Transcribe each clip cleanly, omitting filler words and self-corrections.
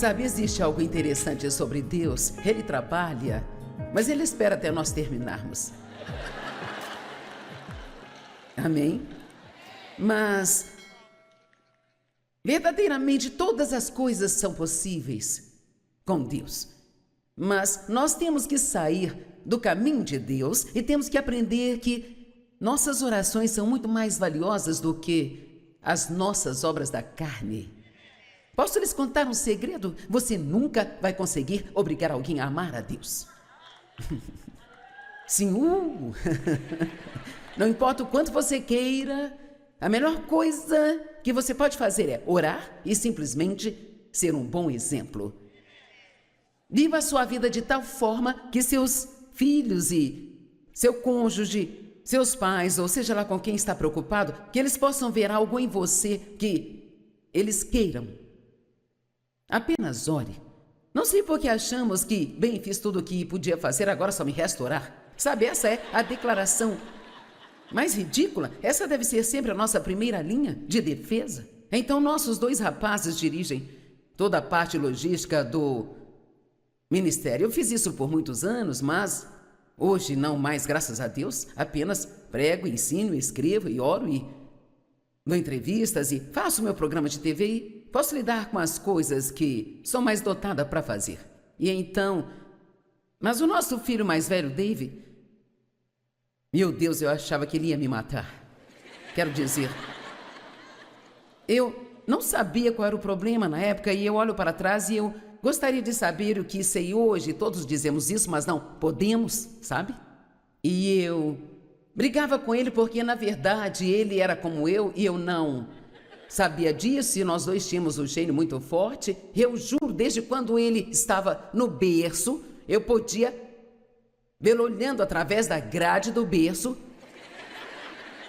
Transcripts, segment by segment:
Sabe, existe algo interessante sobre Deus. Ele trabalha, mas Ele espera até nós terminarmos. Amém? Mas, verdadeiramente, todas as coisas são possíveis com Deus. Mas nós temos que sair do caminho de Deus e temos que aprender que nossas orações são muito mais valiosas do que as nossas obras da carne. Posso lhes contar um segredo? Você nunca vai conseguir obrigar alguém a amar a Deus. Sim, não importa o quanto você queira, a melhor coisa que você pode fazer é orar e simplesmente ser um bom exemplo. Viva a sua vida de tal forma que seus filhos e seu cônjuge, seus pais, ou seja lá com quem está preocupado, que eles possam ver algo em você que eles queiram. Apenas ore. Não sei por que achamos que, bem, fiz tudo o que podia fazer, agora só me resta orar. Sabe, essa é a declaração mais ridícula. Essa deve ser sempre a nossa primeira linha de defesa. Então, nossos 2 rapazes dirigem toda a parte logística do ministério. Eu fiz isso por muitos anos, mas hoje não mais, graças a Deus. Apenas prego, ensino, escrevo e oro e dou entrevistas e faço meu programa de TV e posso lidar com as coisas que sou mais dotada para fazer. E então, mas o nosso filho mais velho, Dave, meu Deus, eu achava que ele ia me matar. Quero dizer, eu não sabia qual era o problema na época e eu olho para trás e eu gostaria de saber o que sei hoje. Todos dizemos isso, mas não podemos, sabe? E eu brigava com ele porque, na verdade, ele era como eu e eu não sabia disso e nós 2 tínhamos um gênio muito forte. Eu juro, desde quando ele estava no berço, eu podia vê-lo olhando através da grade do berço,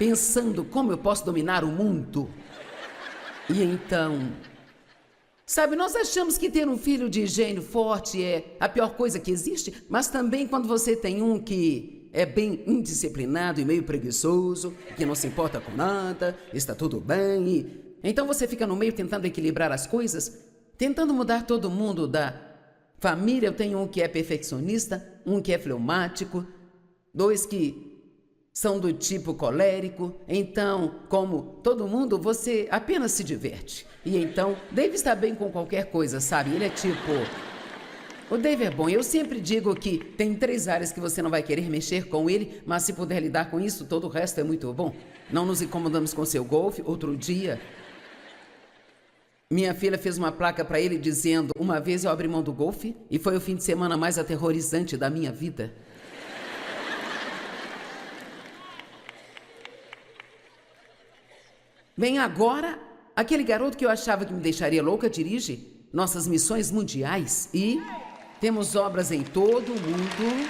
pensando como eu posso dominar o mundo. E então, sabe, nós achamos que ter um filho de gênio forte é a pior coisa que existe, mas também quando você tem um que é bem indisciplinado e meio preguiçoso, que não se importa com nada, está tudo bem, e então você fica no meio tentando equilibrar as coisas, tentando mudar todo mundo da família. Eu tenho um que é perfeccionista, um que é fleumático, 2 que são do tipo colérico. Então, como todo mundo, você apenas se diverte. E então, Dave está bem com qualquer coisa, sabe? Ele é tipo... O Dave é bom. Eu sempre digo que tem 3 áreas que você não vai querer mexer com ele, mas se puder lidar com isso, todo o resto é muito bom. Não nos incomodamos com seu golfe. Outro dia, minha filha fez uma placa para ele dizendo: uma vez eu abri mão do golfe e foi o fim de semana mais aterrorizante da minha vida. Bem, agora, aquele garoto que eu achava que me deixaria louca dirige nossas missões mundiais e temos obras em todo o mundo.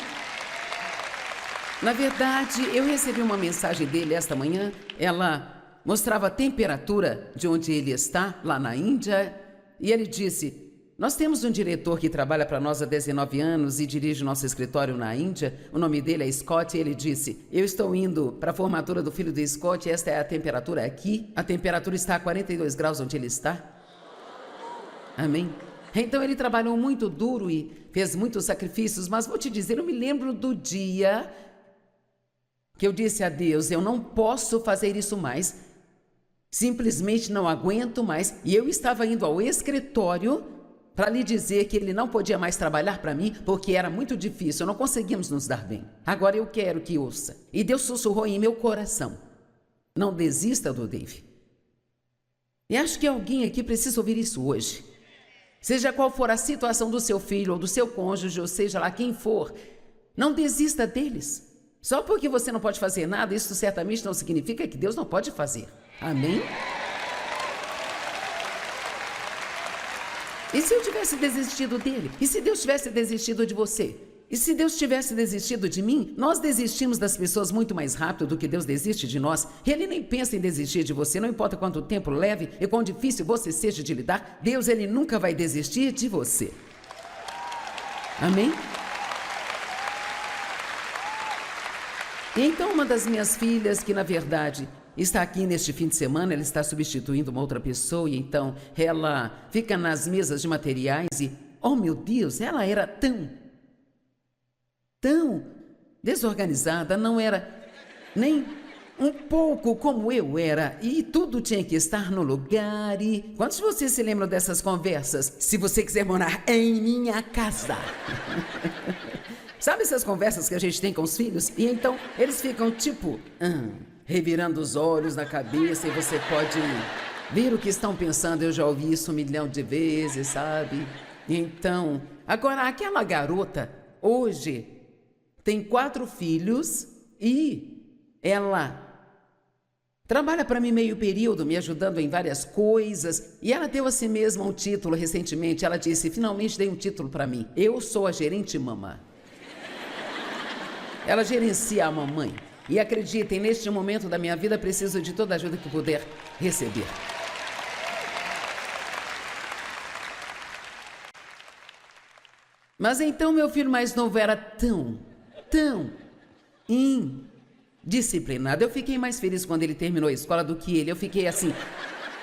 Na verdade, eu recebi uma mensagem dele esta manhã. Ela mostrava a temperatura de onde ele está, lá na Índia, e ele disse: nós temos um diretor que trabalha para nós há 19 anos e dirige nosso escritório na Índia. O nome dele é Scott, e ele disse: eu estou indo para a formatura do filho do Scott, esta é a temperatura aqui. A temperatura está a 42 graus onde ele está. Amém? Então ele trabalhou muito duro e fez muitos sacrifícios, mas vou te dizer, eu me lembro do dia que eu disse a Deus: eu não posso fazer isso mais. Simplesmente não aguento mais. E eu estava indo ao escritório para lhe dizer que ele não podia mais trabalhar para mim porque era muito difícil, não conseguíamos nos dar bem. Agora eu quero que ouça. E Deus sussurrou em meu coração: não desista do Dave. E acho que alguém aqui precisa ouvir isso hoje. Seja qual for a situação do seu filho ou do seu cônjuge, ou seja lá quem for, não desista deles. Só porque você não pode fazer nada, isso certamente não significa que Deus não pode fazer. Amém? E se eu tivesse desistido dele? E se Deus tivesse desistido de você? E se Deus tivesse desistido de mim? Nós desistimos das pessoas muito mais rápido do que Deus desiste de nós. Ele nem pensa em desistir de você, não importa quanto tempo leve e quão difícil você seja de lidar. Deus, ele nunca vai desistir de você. Amém? E então uma das minhas filhas, que na verdade está aqui neste fim de semana, ela está substituindo uma outra pessoa e então ela fica nas mesas de materiais e, oh meu Deus, ela era tão desorganizada, não era nem um pouco como eu era e tudo tinha que estar no lugar e... Quantos de vocês se lembram dessas conversas? Se você quiser morar em minha casa. Sabe essas conversas que a gente tem com os filhos? E então eles ficam tipo... revirando os olhos na cabeça e você pode ver o que estão pensando. Eu já ouvi isso 1 milhão de vezes, sabe? Então, agora aquela garota hoje tem 4 filhos e ela trabalha para mim meio período, me ajudando em várias coisas. E ela deu a si mesma um título recentemente. Ela disse, finalmente dei um título para mim. Eu sou a gerente mamã. Ela gerencia a mamãe. E acreditem, neste momento da minha vida, preciso de toda a ajuda que puder receber. Mas então meu filho mais novo era tão indisciplinado. Eu fiquei mais feliz quando ele terminou a escola do que ele. Eu fiquei assim...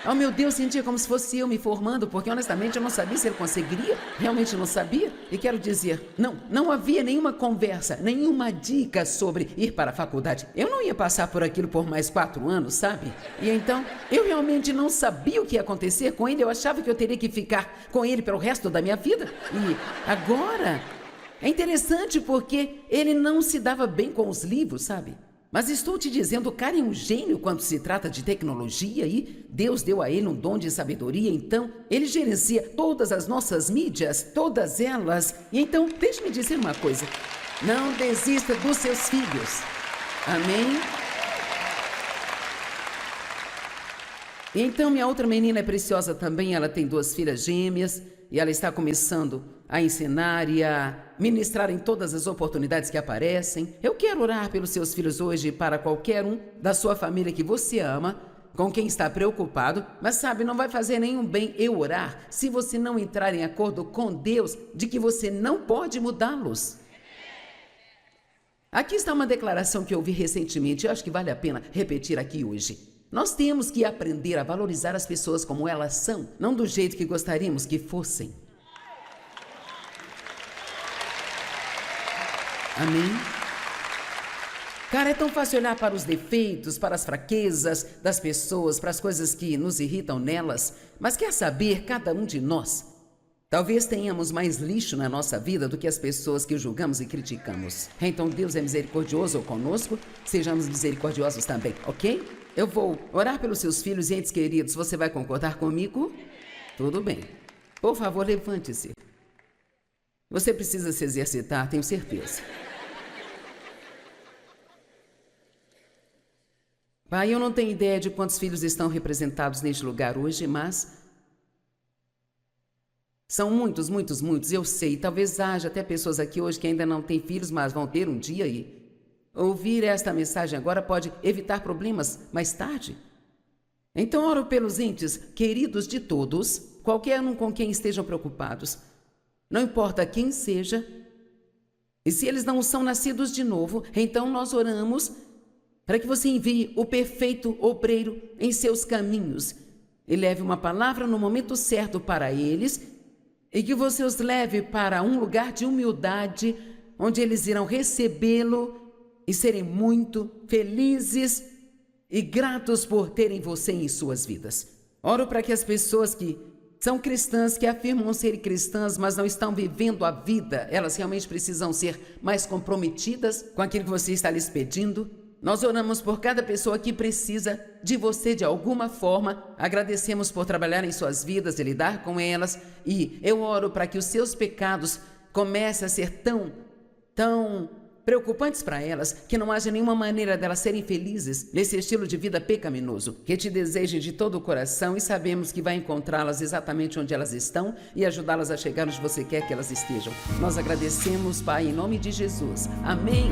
Oh meu Deus, sentia como se fosse eu me formando, porque honestamente eu não sabia se ele conseguiria, realmente não sabia. E quero dizer, não havia nenhuma conversa, nenhuma dica sobre ir para a faculdade. Eu não ia passar por aquilo por mais 4 anos, sabe? E então, eu realmente não sabia o que ia acontecer com ele, eu achava que eu teria que ficar com ele pelo resto da minha vida. E agora, é interessante porque ele não se dava bem com os livros, sabe? Mas estou te dizendo, o cara é um gênio quando se trata de tecnologia e Deus deu a ele um dom de sabedoria, então ele gerencia todas as nossas mídias, todas elas. E então, deixe-me dizer uma coisa, não desista dos seus filhos, amém? E então minha outra menina é preciosa também, ela tem 2 filhas gêmeas e ela está começando a ensinar e a ministrar em todas as oportunidades que aparecem. Eu quero orar pelos seus filhos hoje para qualquer um da sua família que você ama, com quem está preocupado, mas sabe, não vai fazer nenhum bem eu orar se você não entrar em acordo com Deus de que você não pode mudá-los. Aqui está uma declaração que eu ouvi recentemente, eu acho que vale a pena repetir aqui hoje. Nós temos que aprender a valorizar as pessoas como elas são, não do jeito que gostaríamos que fossem. Amém? Cara, é tão fácil olhar para os defeitos, para as fraquezas das pessoas, para as coisas que nos irritam nelas. Mas quer saber, cada um de nós, talvez tenhamos mais lixo na nossa vida do que as pessoas que julgamos e criticamos. Então Deus é misericordioso conosco, sejamos misericordiosos também, ok? Eu vou orar pelos seus filhos e entes queridos. Você vai concordar comigo? Tudo bem. Por favor, levante-se. Você precisa se exercitar, tenho certeza. Pai, eu não tenho ideia de quantos filhos estão representados neste lugar hoje, mas são muitos, eu sei. Talvez haja até pessoas aqui hoje que ainda não têm filhos, mas vão ter um dia e ouvir esta mensagem agora pode evitar problemas mais tarde. Então oro pelos entes queridos de todos, qualquer um com quem estejam preocupados. Não importa quem seja, e se eles não são nascidos de novo, então nós oramos para que você envie o perfeito obreiro em seus caminhos e leve uma palavra no momento certo para eles e que você os leve para um lugar de humildade onde eles irão recebê-lo e serem muito felizes e gratos por terem você em suas vidas. Oro para que as pessoas que são cristãs, que afirmam ser cristãs, mas não estão vivendo a vida, elas realmente precisam ser mais comprometidas com aquilo que você está lhes pedindo. Nós oramos por cada pessoa que precisa de você de alguma forma. Agradecemos por trabalhar em suas vidas e lidar com elas. E eu oro para que os seus pecados comecem a ser tão preocupantes para elas, que não haja nenhuma maneira delas serem felizes nesse estilo de vida pecaminoso, que te desejem de todo o coração e sabemos que vai encontrá-las exatamente onde elas estão e ajudá-las a chegar onde você quer que elas estejam. Nós agradecemos, Pai, em nome de Jesus. Amém.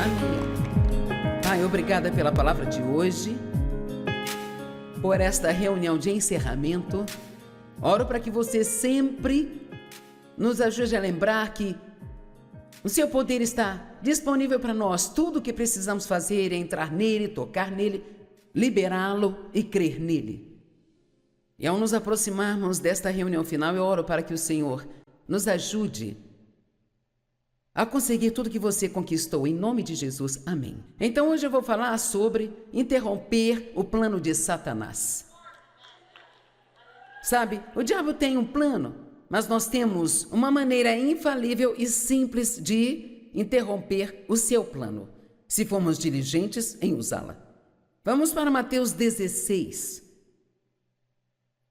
Amém. Pai, obrigada pela palavra de hoje, por esta reunião de encerramento. Oro para que você sempre nos ajude a lembrar que o seu poder está disponível para nós. Tudo o que precisamos fazer é entrar nele, tocar nele liberá-lo e crer nele. E ao nos aproximarmos desta reunião final, eu oro para que o Senhor nos ajude a conseguir tudo que você conquistou, em nome de Jesus. Amém. Então hoje eu vou falar sobre interromper o plano de Satanás. Sabe, o diabo tem um plano, mas nós temos uma maneira infalível e simples de interromper o seu plano, se formos diligentes em usá-la. Vamos para Mateus 16.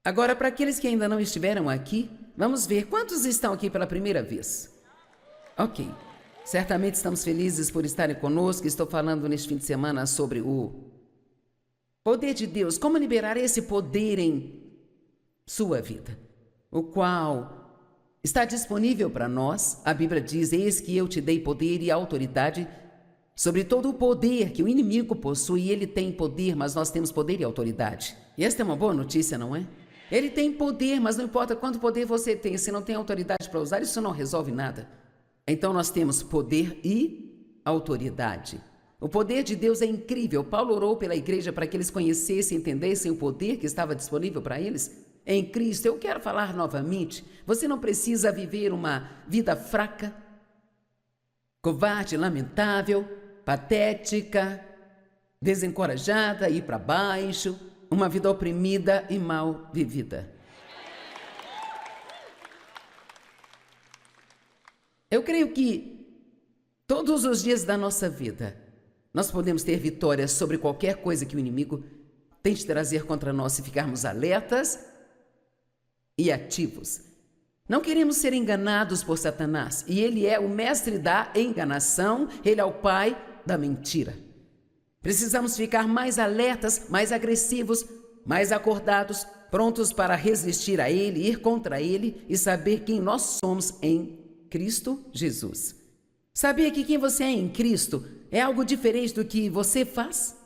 Agora, para aqueles que ainda não estiveram aqui, vamos ver quantos estão aqui pela primeira vez. Ok, certamente estamos felizes por estarem conosco. Estou falando neste fim de semana sobre o poder de Deus, como liberar esse poder em sua vida, o qual está disponível para nós. A Bíblia diz: eis que eu te dei poder e autoridade sobre todo o poder que o inimigo possui. Ele tem poder, mas nós temos poder e autoridade. E esta é uma boa notícia, não é? Ele tem poder, mas não importa quanto poder você tem, se não tem autoridade para usar, isso não resolve nada. Então nós temos poder e autoridade. O poder de Deus é incrível. Paulo orou pela igreja para que eles conhecessem e entendessem o poder que estava disponível para eles em Cristo. Eu quero falar novamente, você não precisa viver uma vida fraca, covarde, lamentável, patética, desencorajada, ir para baixo, uma vida oprimida e mal vivida. Eu creio que todos os dias da nossa vida nós podemos ter vitórias sobre qualquer coisa que o inimigo tente trazer contra nós, se ficarmos alertas e ativos. Não queremos ser enganados por Satanás, e ele é o mestre da enganação, ele é o pai da mentira. Precisamos ficar mais alertas, mais agressivos, mais acordados, prontos para resistir a ele, ir contra ele e saber quem nós somos em Cristo Jesus. Sabia que quem você é em Cristo é algo diferente do que você faz?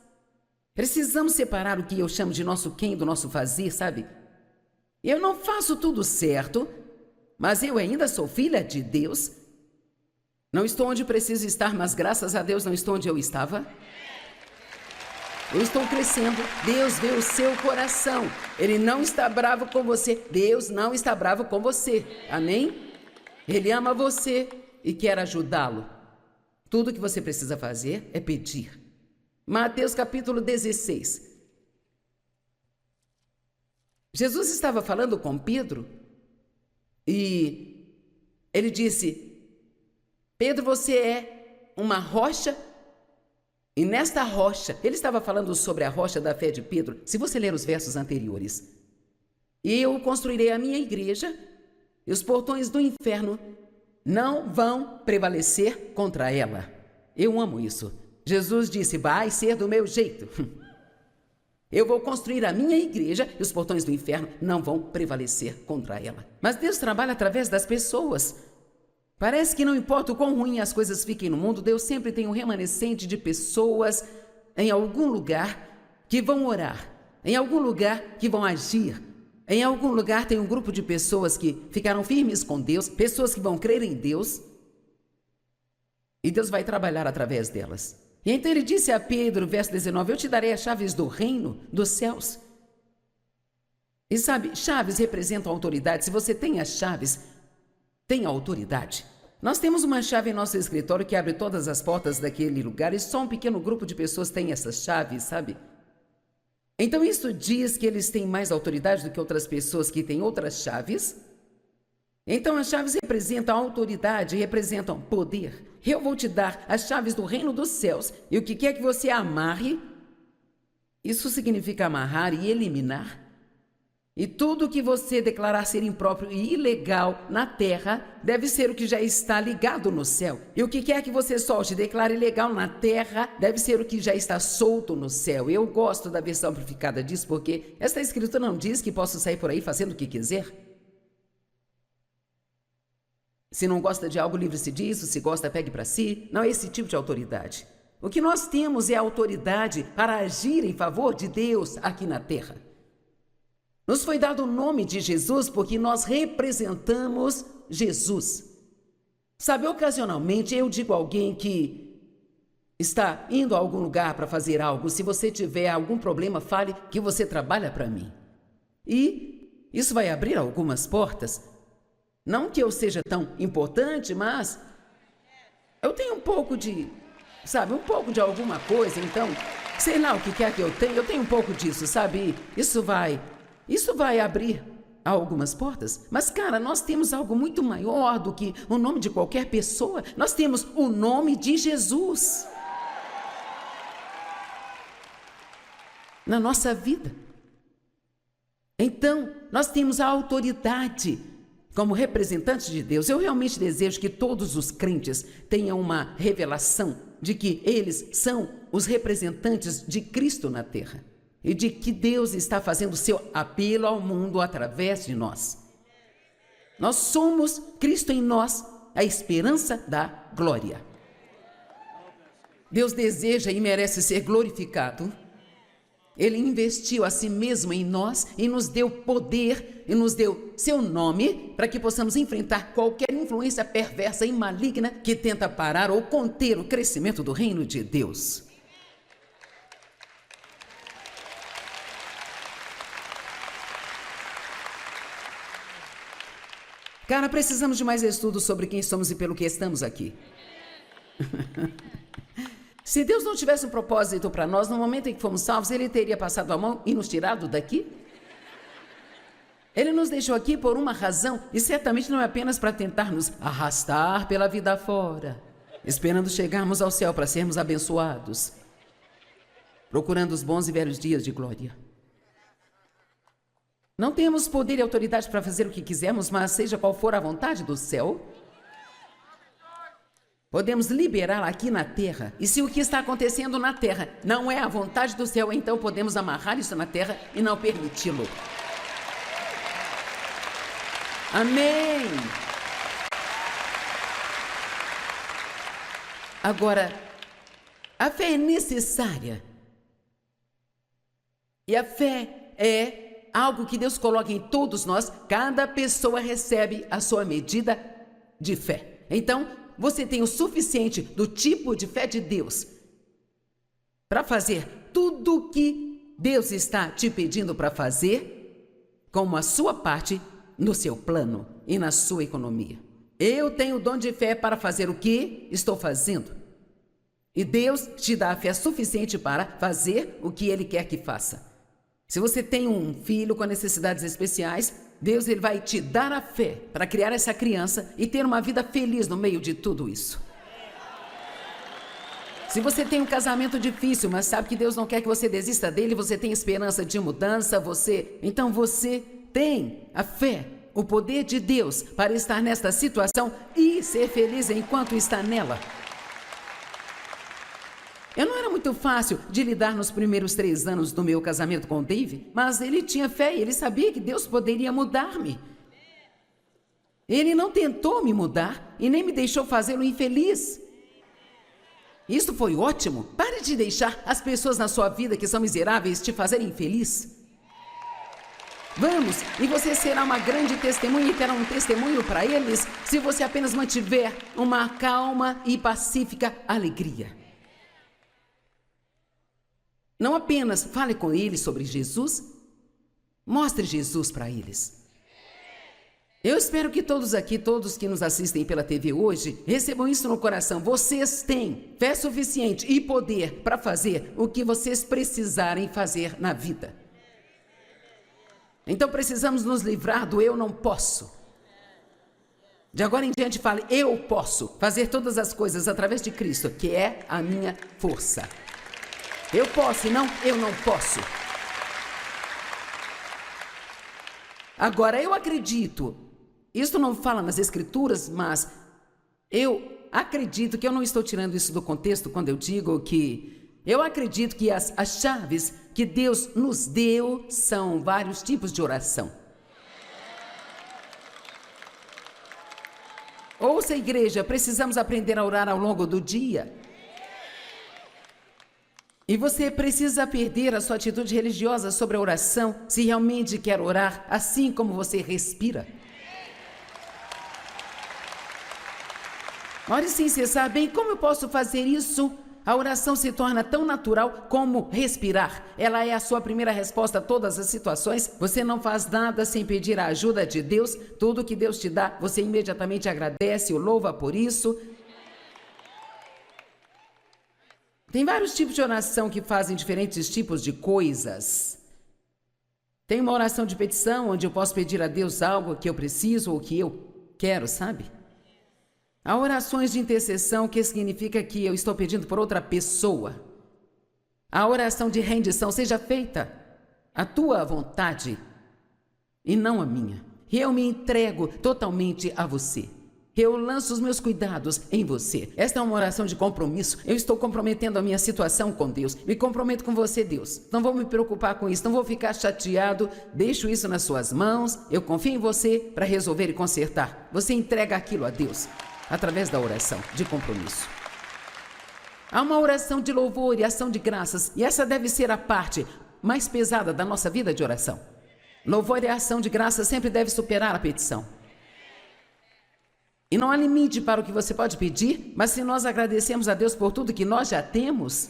Precisamos separar o que eu chamo de nosso quem do nosso fazer, sabe? Eu não faço tudo certo, mas eu ainda sou filha de Deus. Não estou onde preciso estar, mas graças a Deus não estou onde eu estava. Eu estou crescendo. Deus vê o seu coração. Ele não está bravo com você. Deus não está bravo com você. Amém? Ele ama você e quer ajudá-lo. Tudo que você precisa fazer é pedir. Mateus capítulo 16. Jesus estava falando com Pedro e ele disse: Pedro, você é uma rocha, e nesta rocha, ele estava falando sobre a rocha da fé de Pedro. Se você ler os versos anteriores: eu construirei a minha igreja e os portões do inferno não vão prevalecer contra ela. Eu amo isso. Jesus disse: vai ser do meu jeito. Eu vou construir a minha igreja e os portões do inferno não vão prevalecer contra ela. Mas Deus trabalha através das pessoas. Parece que não importa o quão ruim as coisas fiquem no mundo, Deus sempre tem um remanescente de pessoas em algum lugar que vão orar, em algum lugar que vão agir. Em algum lugar tem um grupo de pessoas que ficaram firmes com Deus, pessoas que vão crer em Deus, e Deus vai trabalhar através delas. E então ele disse a Pedro, verso 19, eu te darei as chaves do reino dos céus. E sabe, chaves representam autoridade. Se você tem as chaves, tem autoridade. Nós temos uma chave em nosso escritório que abre todas as portas daquele lugar, e só um pequeno grupo de pessoas tem essas chaves, sabe? Então isso diz que eles têm mais autoridade do que outras pessoas que têm outras chaves. Então as chaves representam autoridade, representam poder. Eu vou te dar as chaves do reino dos céus, e o que quer que você amarre, isso significa amarrar e eliminar. E tudo que você declarar ser impróprio e ilegal na terra, deve ser o que já está ligado no céu. E o que quer que você solte e declare ilegal na terra, deve ser o que já está solto no céu. Eu gosto da versão amplificada disso, porque esta escritura não diz que posso sair por aí fazendo o que quiser. Se não gosta de algo, livre-se disso. Se gosta, pegue para si. Não é esse tipo de autoridade. O que nós temos é autoridade para agir em favor de Deus aqui na terra. Nos foi dado o nome de Jesus porque nós representamos Jesus. Sabe, ocasionalmente eu digo a alguém que está indo a algum lugar para fazer algo, se você tiver algum problema, fale que você trabalha para mim. E isso vai abrir algumas portas. Não que eu seja tão importante, mas eu tenho um pouco de, um pouco de alguma coisa, então, sei lá o que quer que eu tenho um pouco disso, sabe? Isso vai abrir algumas portas. Mas, cara, nós temos algo muito maior do que o nome de qualquer pessoa. Nós temos o nome de Jesus na nossa vida. Então, nós temos a autoridade como representantes de Deus. Eu realmente desejo que todos os crentes tenham uma revelação de que eles são os representantes de Cristo na terra e de que Deus está fazendo seu apelo ao mundo através de nós. Nós somos Cristo em nós, a esperança da glória. Deus deseja e merece ser glorificado. Ele investiu a si mesmo em nós e nos deu poder e nos deu seu nome para que possamos enfrentar qualquer influência perversa e maligna que tenta parar ou conter o crescimento do reino de Deus. Cara, precisamos de mais estudos sobre quem somos e pelo que estamos aqui. Se Deus não tivesse um propósito para nós, no momento em que fomos salvos, Ele teria passado a mão e nos tirado daqui? Ele nos deixou aqui por uma razão, e certamente não é apenas para tentar nos arrastar pela vida fora, esperando chegarmos ao céu para sermos abençoados, procurando os bons e velhos dias de glória. Não temos poder e autoridade para fazer o que quisermos, mas seja qual for a vontade do céu, podemos liberá-la aqui na terra. E se o que está acontecendo na terra não é a vontade do céu, então podemos amarrar isso na terra e não permiti-lo. Amém! Agora, a fé é necessária. E a fé é algo que Deus coloca em todos nós. Cada pessoa recebe a sua medida de fé. Então, você tem o suficiente do tipo de fé de Deus para fazer tudo o que Deus está te pedindo para fazer, como a sua parte no seu plano e na sua economia. Eu tenho o dom de fé para fazer o que estou fazendo. E Deus te dá a fé suficiente para fazer o que Ele quer que faça. Se você tem um filho com necessidades especiais, Deus ele vai te dar a fé para criar essa criança e ter uma vida feliz no meio de tudo isso. Se você tem um casamento difícil, mas sabe que Deus não quer que você desista dele, você tem esperança de mudança, então você tem a fé, o poder de Deus para estar nesta situação e ser feliz enquanto está nela. Eu não era muito fácil de lidar nos primeiros 3 anos do meu casamento com o Dave, mas ele tinha fé e ele sabia que Deus poderia mudar-me. Ele não tentou me mudar e nem me deixou fazê-lo infeliz. Isso foi ótimo. Pare de deixar as pessoas na sua vida que são miseráveis te fazerem infeliz. Vamos, e você será uma grande testemunha e terá um testemunho para eles se você apenas mantiver uma calma e pacífica alegria. Não apenas fale com eles sobre Jesus, mostre Jesus para eles. Eu espero que todos aqui, todos que nos assistem pela TV hoje, recebam isso no coração. Vocês têm fé suficiente e poder para fazer o que vocês precisarem fazer na vida. Então precisamos nos livrar do eu não posso. De agora em diante fale, eu posso fazer todas as coisas através de Cristo, que é a minha força. Eu posso, não, eu não posso. Agora, eu acredito, isso não fala nas Escrituras, mas eu acredito que eu não estou tirando isso do contexto quando eu digo que eu acredito que as chaves que Deus nos deu são vários tipos de oração. Ouça, igreja, precisamos aprender a orar ao longo do dia. E você precisa perder a sua atitude religiosa sobre a oração se realmente quer orar assim como você respira. Ore sem cessar. Bem, como eu posso fazer isso A oração se torna tão natural como respirar. Ela é a sua primeira resposta a todas as situações. Você não faz nada sem pedir a ajuda de Deus. Tudo que Deus te dá, você imediatamente agradece, o louva por isso. Tem vários tipos de oração que fazem diferentes tipos de coisas. Tem uma oração de petição, onde eu posso pedir a Deus algo que eu preciso ou que eu quero, sabe? Há orações de intercessão, que significa que eu estou pedindo por outra pessoa. A oração de rendição, seja feita a tua vontade e não a minha. Eu me entrego totalmente a você. Eu lanço os meus cuidados em você. Esta é uma oração de compromisso. Eu estou comprometendo a minha situação com Deus. Me comprometo com você, Deus. Não vou me preocupar com isso, não vou ficar chateado. Deixo isso nas suas mãos. Eu confio em você para resolver e consertar. Você entrega aquilo a Deus através da oração de compromisso. Há uma oração de louvor e ação de graças, e essa deve ser a parte mais pesada da nossa vida de oração. Louvor e ação de graças sempre deve superar a petição. E não há limite para o que você pode pedir, mas se nós agradecemos a Deus por tudo que nós já temos,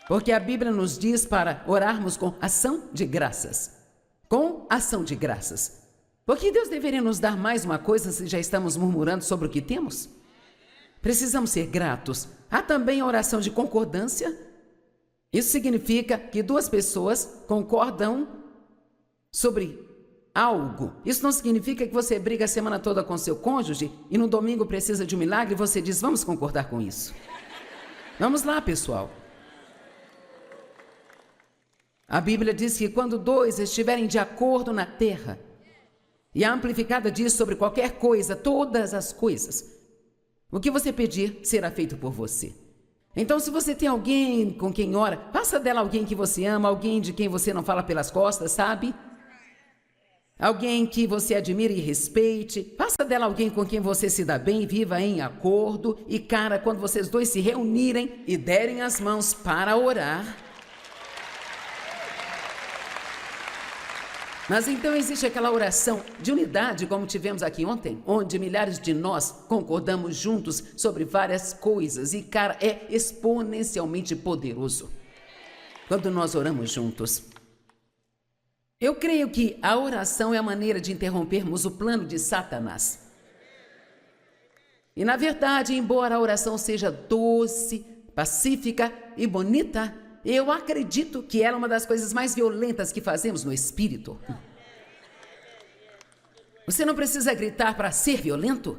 porque a Bíblia nos diz para orarmos com ação de graças. Com ação de graças. Por que Deus deveria nos dar mais uma coisa se já estamos murmurando sobre o que temos? Precisamos ser gratos. Há também a oração de concordância. Isso significa que duas pessoas concordam sobre algo. Isso não significa que você briga a semana toda com seu cônjuge e no domingo precisa de um milagre e você diz, vamos concordar com isso. Vamos lá, pessoal. A Bíblia diz que quando dois estiverem de acordo na terra, e a amplificada diz sobre qualquer coisa, todas as coisas, o que você pedir será feito por você. Então, se você tem alguém com quem ora, faça dela alguém que você ama, alguém de quem você não fala pelas costas, sabe? Alguém que você admire e respeite. Faça dela alguém com quem você se dá bem, viva em acordo. E, cara, quando vocês dois se reunirem e derem as mãos para orar, mas então existe aquela oração de unidade, como tivemos aqui ontem, onde milhares de nós concordamos juntos sobre várias coisas. E, cara, é exponencialmente poderoso quando nós oramos juntos. Eu creio que a oração é a maneira de interrompermos o plano de Satanás. E, na verdade, embora a oração seja doce, pacífica e bonita, eu acredito que ela é uma das coisas mais violentas que fazemos no espírito. Você não precisa gritar para ser violento.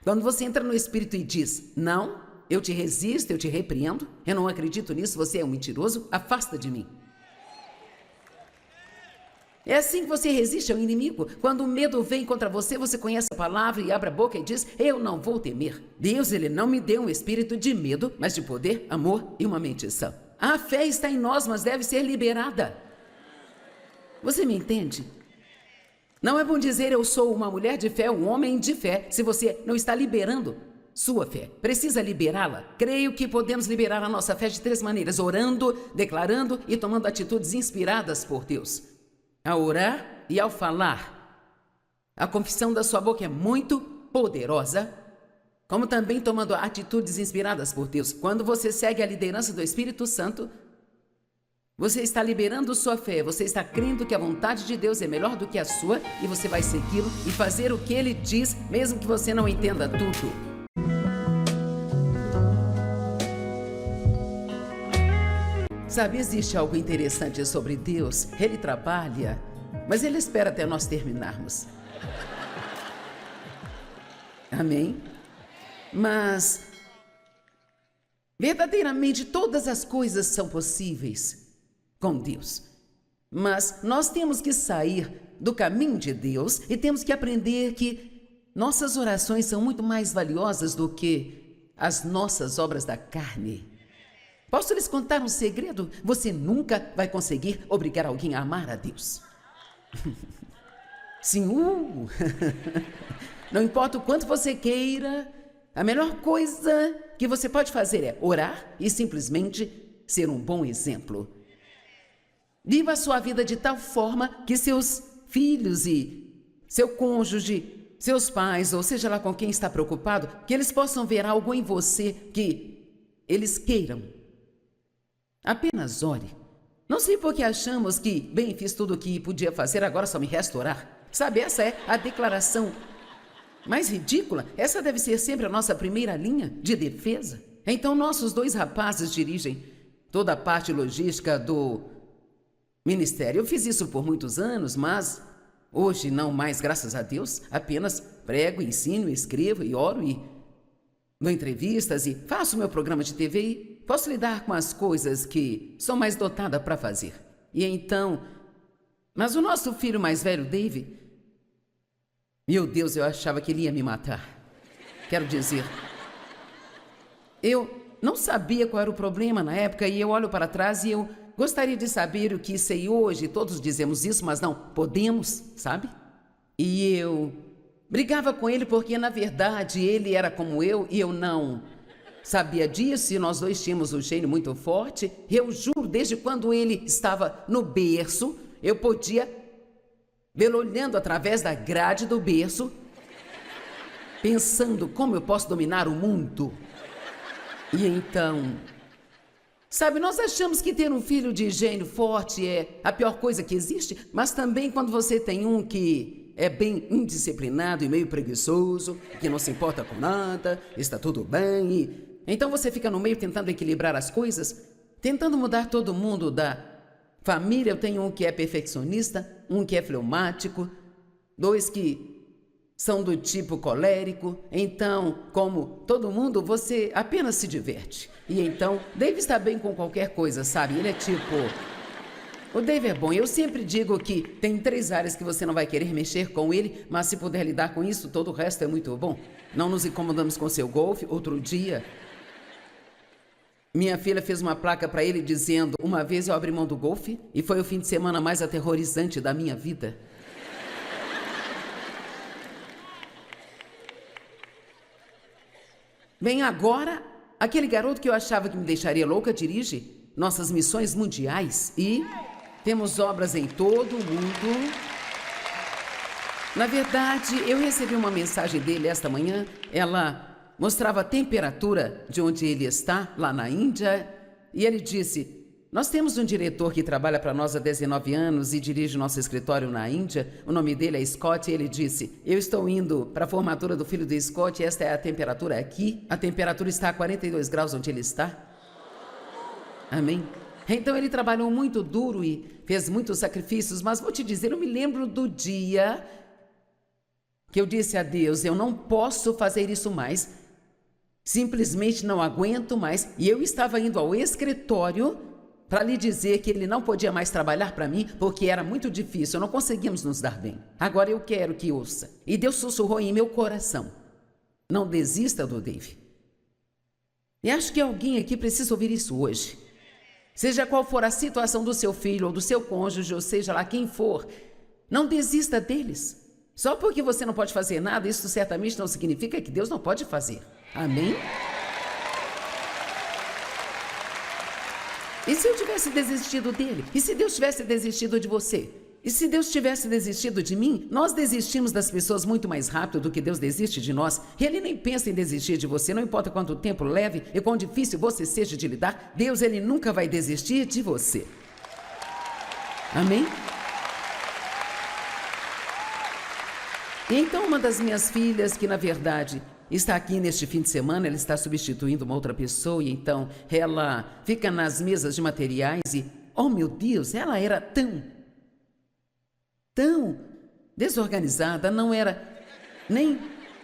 Quando você entra no espírito e diz, não, eu te resisto, eu te repreendo, eu não acredito nisso, você é um mentiroso, afasta de mim. É assim que você resiste ao inimigo. Quando o medo vem contra você, você conhece a palavra e abre a boca e diz, eu não vou temer. Deus, ele não me deu um espírito de medo, mas de poder, amor e uma mente sã. A fé está em nós, mas deve ser liberada. Você me entende? Não é bom dizer eu sou uma mulher de fé, um homem de fé, se você não está liberando sua fé. Precisa liberá-la. Creio que podemos liberar a nossa fé de 3 maneiras: orando, declarando e tomando atitudes inspiradas por Deus. Ao orar e ao falar. A confissão da sua boca é muito poderosa, como também tomando atitudes inspiradas por Deus. Quando você segue a liderança do Espírito Santo, você está liberando sua fé, você está crendo que a vontade de Deus é melhor do que a sua e você vai segui-lo e fazer o que ele diz, mesmo que você não entenda tudo. Sabe, existe algo interessante sobre Deus. Ele trabalha, mas ele espera até nós terminarmos. Amém? Mas, verdadeiramente, todas as coisas são possíveis com Deus. Mas nós temos que sair do caminho de Deus e temos que aprender que nossas orações são muito mais valiosas do que as nossas obras da carne. Posso lhes contar um segredo? Você nunca vai conseguir obrigar alguém a amar a Deus. Sim, não importa o quanto você queira, a melhor coisa que você pode fazer é orar e simplesmente ser um bom exemplo. Viva a sua vida de tal forma que seus filhos e seu cônjuge seus pais, ou seja lá com quem está preocupado, que eles possam ver algo em você que eles queiram. Apenas ore. Não sei por que achamos que, bem, fiz tudo o que podia fazer, agora só me resta orar. Sabe, essa é a declaração mais ridícula. Essa deve ser sempre a nossa primeira linha de defesa. Então, nossos 2 rapazes dirigem toda a parte logística do ministério. Eu fiz isso por muitos anos, mas hoje não mais, graças a Deus. Apenas prego, ensino, escrevo e oro e dou entrevistas e faço meu programa de TV e posso lidar com as coisas que sou mais dotada para fazer. E então, mas o nosso filho mais velho, Dave, meu Deus, eu achava que ele ia me matar. Quero dizer, eu não sabia qual era o problema na época e eu olho para trás e eu gostaria de saber o que sei hoje. Todos dizemos isso, mas não podemos, sabe? E eu brigava com ele porque, na verdade, ele era como eu e eu não sabia disso e nós 2 tínhamos um gênio muito forte. Eu juro, desde quando ele estava no berço, eu podia vê-lo olhando através da grade do berço, pensando como eu posso dominar o mundo. E então, sabe, nós achamos que ter um filho de gênio forte é a pior coisa que existe, mas também quando você tem um que é bem indisciplinado e meio preguiçoso, que não se importa com nada, está tudo bem, e então você fica no meio tentando equilibrar as coisas, tentando mudar todo mundo da família. Eu tenho um que é perfeccionista, um que é fleumático, 2 que são do tipo colérico. Então, como todo mundo, você apenas se diverte. E então, Dave está bem com qualquer coisa, sabe? Ele é tipo... O Dave é bom. Eu sempre digo que tem 3 áreas que você não vai querer mexer com ele, mas se puder lidar com isso, todo o resto é muito bom. Não nos incomodamos com seu golfe. Outro dia, minha filha fez uma placa para ele dizendo: uma vez eu abri mão do golfe e foi o fim de semana mais aterrorizante da minha vida. Bem, agora, aquele garoto que eu achava que me deixaria louca dirige nossas missões mundiais e temos obras em todo o mundo. Na verdade, eu recebi uma mensagem dele esta manhã. Ela mostrava a temperatura de onde ele está, lá na Índia, e ele disse: nós temos um diretor que trabalha para nós há 19 anos e dirige nosso escritório na Índia. O nome dele é Scott e ele disse: eu estou indo para a formatura do filho do Scott e esta é a temperatura aqui. A temperatura está a 42 graus onde ele está. Amém? Então ele trabalhou muito duro e fez muitos sacrifícios, mas vou te dizer, eu me lembro do dia que eu disse a Deus: eu não posso fazer isso mais. Simplesmente não aguento mais. E eu estava indo ao escritório para lhe dizer que ele não podia mais trabalhar para mim porque era muito difícil, não conseguíamos nos dar bem. Agora eu quero que ouça. E Deus sussurrou em meu coração: não desista do Dave. E acho que alguém aqui precisa ouvir isso hoje. Seja qual for a situação do seu filho ou do seu cônjuge, ou seja lá quem for, não desista deles. Só porque você não pode fazer nada, isso certamente não significa que Deus não pode fazer. Amém? E se eu tivesse desistido dele? E se Deus tivesse desistido de você? E se Deus tivesse desistido de mim? Nós desistimos das pessoas muito mais rápido do que Deus desiste de nós. Ele nem pensa em desistir de você, não importa quanto tempo leve e quão difícil você seja de lidar. Deus, ele nunca vai desistir de você. Amém? E então uma das minhas filhas, que na verdade está aqui neste fim de semana, ela está substituindo uma outra pessoa, e então ela fica nas mesas de materiais e, oh meu Deus, ela era tão desorganizada, não era nem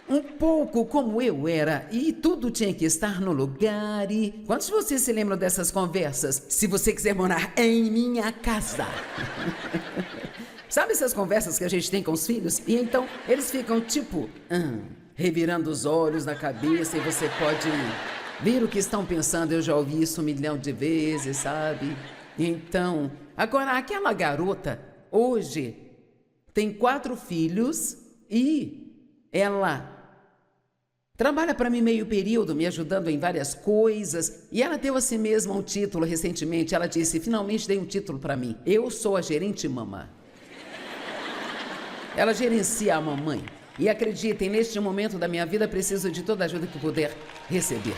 um pouco como eu era, e tudo tinha que estar no lugar. E quantos de vocês se lembram dessas conversas? Se você quiser morar em minha casa. Sabe essas conversas que a gente tem com os filhos? E então eles ficam tipo, revirando os olhos na cabeça, e você pode ver o que estão pensando. Eu já ouvi isso 1 milhão de vezes, sabe? Então, agora aquela garota hoje tem 4 filhos e ela trabalha para mim meio período, me ajudando em várias coisas. E ela deu a si mesma um título recentemente. Ela disse: finalmente dei um título para mim. Eu sou a gerente mamã. Ela gerencia a mamãe. E acreditem, neste momento da minha vida, preciso de toda a ajuda que puder receber.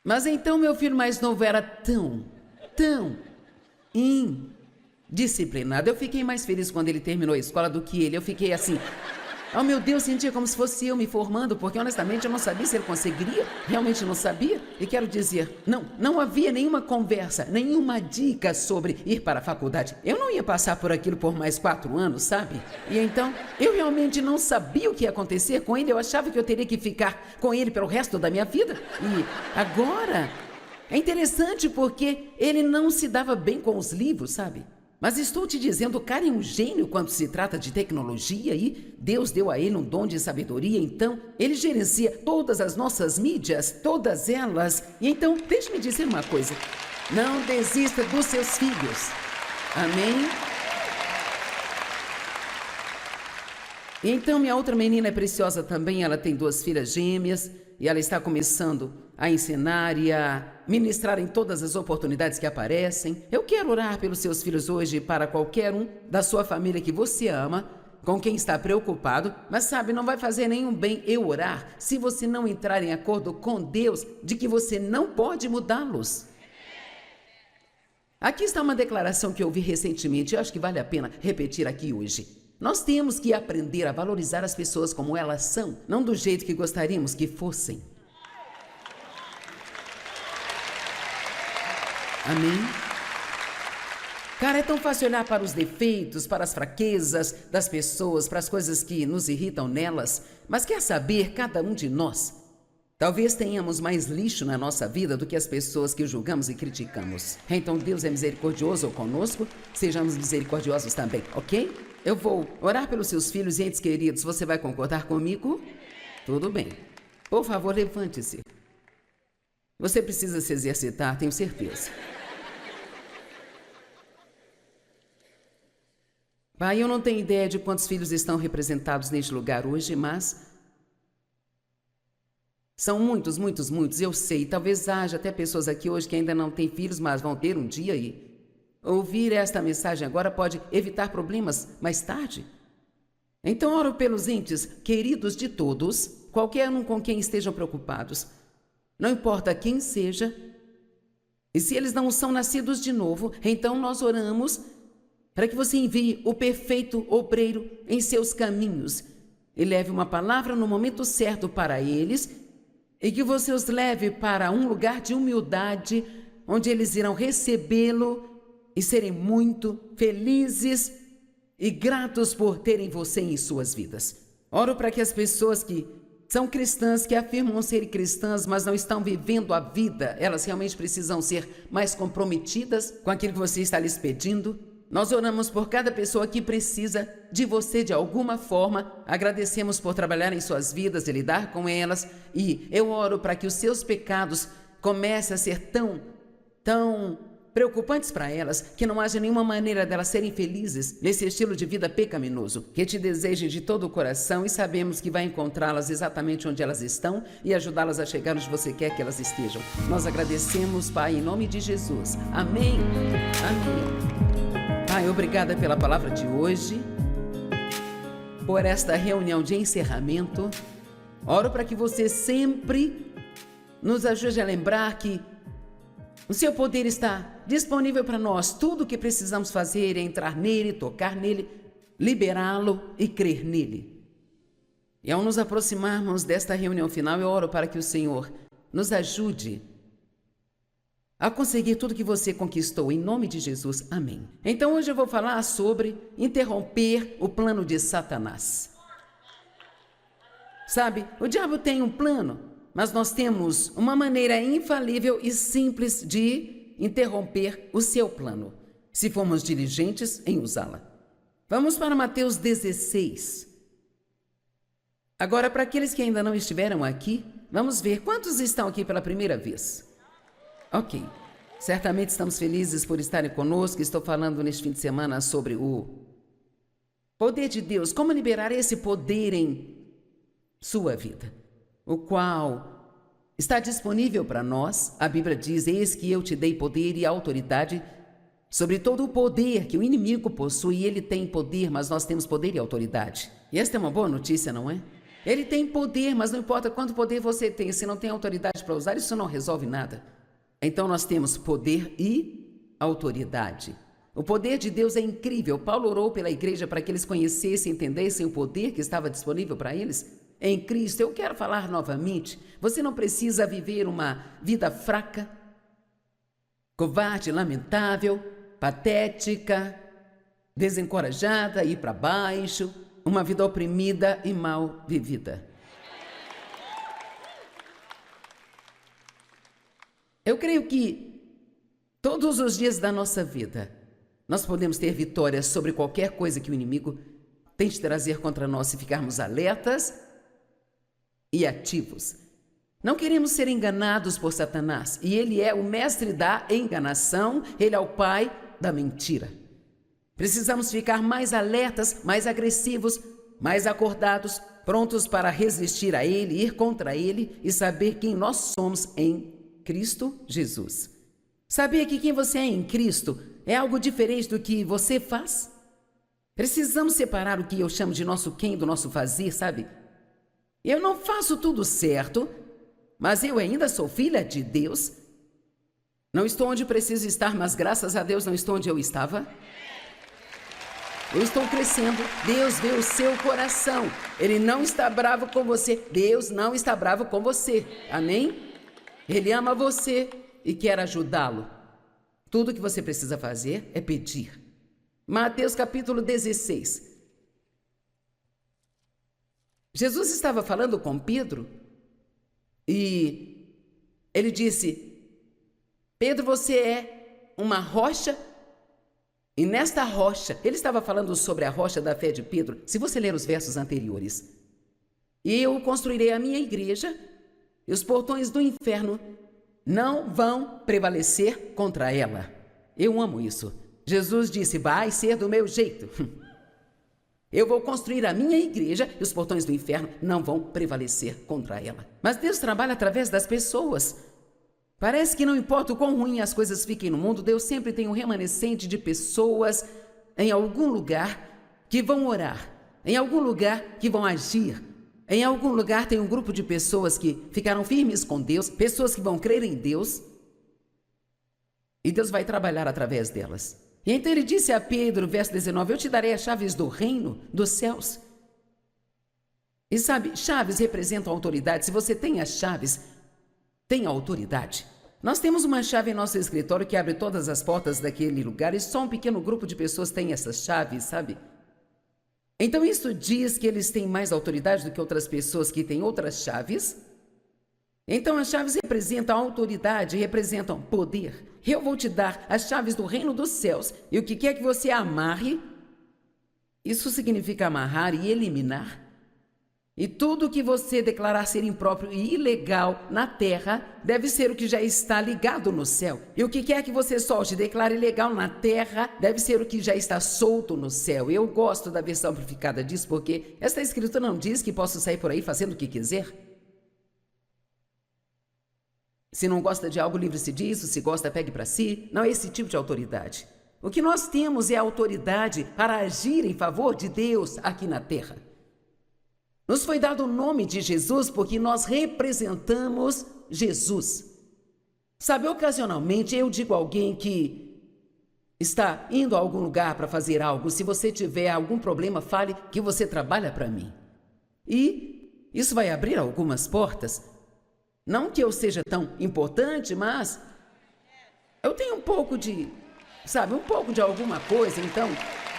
Mas então meu filho mais novo era tão indisciplinado. Eu fiquei mais feliz quando ele terminou a escola do que ele. Eu fiquei assim, oh meu Deus, sentia como se fosse eu me formando, porque honestamente eu não sabia se ele conseguiria, realmente não sabia. E quero dizer, não havia nenhuma conversa, nenhuma dica sobre ir para a faculdade. Eu não ia passar por aquilo por mais 4 anos, sabe? E então, eu realmente não sabia o que ia acontecer com ele, eu achava que eu teria que ficar com ele pelo resto da minha vida. E agora, é interessante porque ele não se dava bem com os livros, sabe? Mas estou te dizendo, o cara é um gênio quando se trata de tecnologia e Deus deu a ele um dom de sabedoria, então ele gerencia todas as nossas mídias, todas elas. E então, deixe-me dizer uma coisa, não desista dos seus filhos, amém? E então minha outra menina é preciosa também, ela tem 2 filhas gêmeas e ela está começando a ensinar e a ministrar em todas as oportunidades que aparecem. Eu quero orar pelos seus filhos hoje e para qualquer um da sua família que você ama, com quem está preocupado, mas sabe, não vai fazer nenhum bem eu orar se você não entrar em acordo com Deus de que você não pode mudá-los. Aqui está uma declaração que eu ouvi recentemente, eu acho que vale a pena repetir aqui hoje. Nós temos que aprender a valorizar as pessoas como elas são, não do jeito que gostaríamos que fossem. Amém? Cara, é tão fácil olhar para os defeitos, para as fraquezas das pessoas, para as coisas que nos irritam nelas, mas quer saber, cada um de nós, talvez tenhamos mais lixo na nossa vida do que as pessoas que julgamos e criticamos. Então Deus é misericordioso conosco, sejamos misericordiosos também, ok? Eu vou orar pelos seus filhos e entes queridos, você vai concordar comigo? Tudo bem. Por favor, levante-se. Você precisa se exercitar, tenho certeza. Pai, eu não tenho ideia de quantos filhos estão representados neste lugar hoje, mas são muitos, muitos, muitos, eu sei. Talvez haja até pessoas aqui hoje que ainda não têm filhos, mas vão ter um dia e ouvir esta mensagem agora pode evitar problemas mais tarde. Então oro pelos entes queridos de todos, qualquer um com quem estejam preocupados. Não importa quem seja, e se eles não são nascidos de novo, então nós oramos para que você envie o perfeito obreiro em seus caminhos e leve uma palavra no momento certo para eles e que você os leve para um lugar de humildade, onde eles irão recebê-lo e serem muito felizes e gratos por terem você em suas vidas. Oro para que as pessoas que são cristãs, que afirmam ser cristãs, mas não estão vivendo a vida, elas realmente precisam ser mais comprometidas com aquilo que você está lhes pedindo. Nós oramos por cada pessoa que precisa de você de alguma forma, agradecemos por trabalhar em suas vidas e lidar com elas, e eu oro para que os seus pecados comecem a ser tão preocupantes para elas, que não haja nenhuma maneira delas serem felizes nesse estilo de vida pecaminoso, que te desejem de todo o coração e sabemos que vai encontrá-las exatamente onde elas estão e ajudá-las a chegar onde você quer que elas estejam. Nós agradecemos, Pai, em nome de Jesus. Amém. Amém. Pai, obrigada pela palavra de hoje, por esta reunião de encerramento. Oro para que você sempre nos ajude a lembrar que o seu poder está disponível para nós. Tudo o que precisamos fazer é entrar nele, tocar nele, liberá-lo e crer nele. E ao nos aproximarmos desta reunião final, eu oro para que o Senhor nos ajude a conseguir tudo que você conquistou, em nome de Jesus. Amém. Então hoje eu vou falar sobre interromper o plano de Satanás. Sabe, o diabo tem um plano, mas nós temos uma maneira infalível e simples de interromper o seu plano, se formos diligentes em usá-la. Vamos para Mateus 16. Agora, para aqueles que ainda não estiveram aqui, vamos ver quantos estão aqui pela primeira vez. Ok, certamente estamos felizes por estarem conosco. Estou falando neste fim de semana sobre o poder de Deus, como liberar esse poder em sua vida, o qual está disponível para nós. A Bíblia diz: eis que eu te dei poder e autoridade sobre todo o poder que o inimigo possui. Ele tem poder, mas nós temos poder e autoridade. E esta é uma boa notícia, não é? Ele tem poder, mas não importa quanto poder você tem, se não tem autoridade para usar, isso não resolve nada. Então nós temos poder e autoridade. O poder de Deus é incrível. Paulo orou pela igreja para que eles conhecessem e entendessem o poder que estava disponível para eles em Cristo. Eu quero falar novamente, você não precisa viver uma vida fraca, covarde, lamentável, patética, desencorajada, ir para baixo, uma vida oprimida e mal vivida. Eu creio que todos os dias da nossa vida nós podemos ter vitórias sobre qualquer coisa que o inimigo tente trazer contra nós se ficarmos alertas e ativos. Não queremos ser enganados por Satanás, e ele é o mestre da enganação, ele é o pai da mentira. Precisamos ficar mais alertas, mais agressivos, mais acordados, prontos para resistir a ele, ir contra ele e saber quem nós somos em Cristo Jesus. Saber que quem você é em Cristo é algo diferente do que você faz. Precisamos separar o que eu chamo de nosso quem do nosso fazer, sabe? Eu não faço tudo certo, mas eu ainda sou filha de Deus. Não estou onde preciso estar, mas graças a Deus não estou onde eu estava. Eu estou crescendo. Deus vê o seu coração. Ele não está bravo com você. Deus não está bravo com você. Amém? Ele ama você e quer ajudá-lo. Tudo que você precisa fazer é pedir. Mateus capítulo 16. Jesus estava falando com Pedro e ele disse: Pedro, você é uma rocha, e nesta rocha, ele estava falando sobre a rocha da fé de Pedro. Se você ler os versos anteriores: e eu construirei a minha igreja, e os portões do inferno não vão prevalecer contra ela. Eu amo isso. Jesus disse: vai ser do meu jeito. Eu vou construir a minha igreja e os portões do inferno não vão prevalecer contra ela. Mas Deus trabalha através das pessoas. Parece que não importa o quão ruim as coisas fiquem no mundo, Deus sempre tem um remanescente de pessoas em algum lugar que vão orar, em algum lugar que vão agir. Em algum lugar tem um grupo de pessoas que ficaram firmes com Deus, pessoas que vão crer em Deus, e Deus vai trabalhar através delas. E então ele disse a Pedro, verso 19, eu te darei as chaves do reino dos céus. E sabe, chaves representam autoridade. Se você tem as chaves, tem autoridade. Nós temos uma chave em nosso escritório que abre todas as portas daquele lugar, e só um pequeno grupo de pessoas tem essas chaves, sabe? Então isso diz que eles têm mais autoridade do que outras pessoas que têm outras chaves. Então as chaves representam autoridade, representam poder. Eu vou te dar as chaves do reino dos céus, e o que quer que você amarre, isso significa amarrar e eliminar. E tudo que você declarar ser impróprio e ilegal na terra deve ser o que já está ligado no céu. E o que quer que você solte e declare ilegal na terra deve ser o que já está solto no céu. Eu gosto da versão amplificada disso porque esta escritura não diz que posso sair por aí fazendo o que quiser. Se não gosta de algo, livre-se disso. Se gosta, pegue para si. Não é esse tipo de autoridade. O que nós temos é autoridade para agir em favor de Deus aqui na terra. Nos foi dado o nome de Jesus porque nós representamos Jesus. Sabe, ocasionalmente eu digo a alguém que está indo a algum lugar para fazer algo: se você tiver algum problema, fale que você trabalha para mim. E isso vai abrir algumas portas. Não que eu seja tão importante, mas eu tenho um pouco de, sabe, um pouco de alguma coisa. Então,